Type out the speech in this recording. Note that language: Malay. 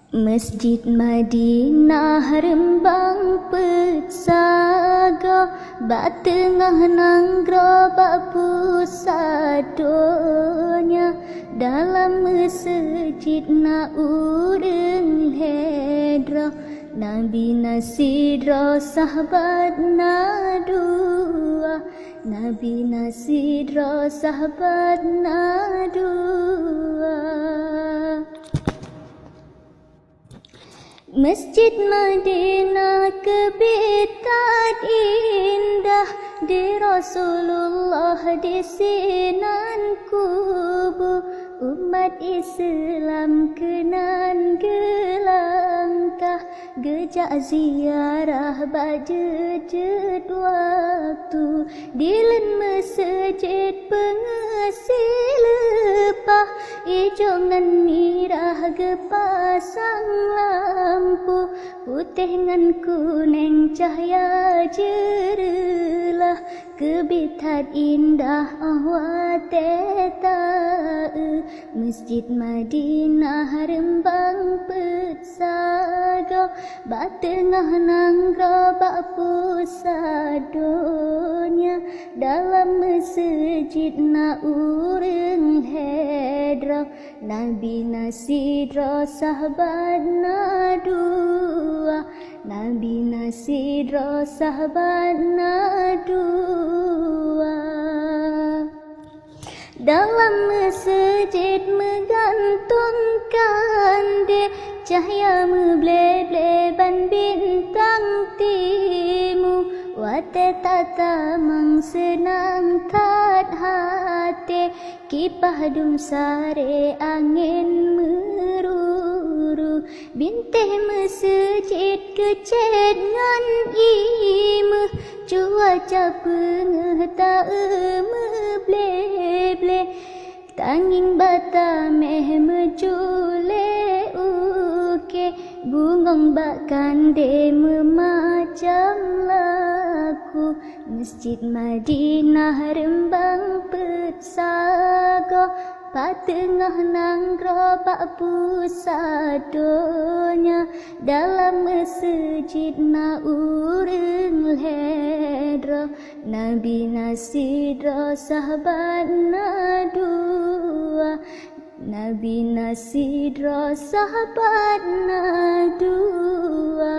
Masjid Madinah rembang petsaga, bak tengah nanggro bak pusat donya. Dalam masjid na urang hedra, Nabi nasidra sahabat na dua, Nabi nasidra sahabat na dua. Masjid Madinah kebitat indah, di Rasulullah di sinan kubu. Umat Islam kenan gelangkah, gejak ziarah bajet waktu. Dilen masjid pengasi lepah, ijo ngan mirah gepasang lampu. Putih ngan kuning cahaya jerelah, kebitat indah awat Masjid Madinah rembang petsaga, bak tengah nanggro bak pusat donya. Dalam masjid na urang hedra, Nabi nasidra sahabat na dua, Nabi nasidra sahabat na dua. Dalam masjid menggantungkan de cahaya meble-ble ban bintang timu. Wate tata mang senang tat hati, kipah dum sare angin meruru. Bintih masjid kecet ngan imeh, cuaca pengeh tak meble-ble. Tanging bata meh mejule uke, bungong bak kande memacam laku. Masjid Madinah rembang petsaga, pak tengah nanggro pak pusat donya. Dalam masjid na urang hedra, Nabi nasidra sahabat na dua, Nabi nasidra sahabat na dua.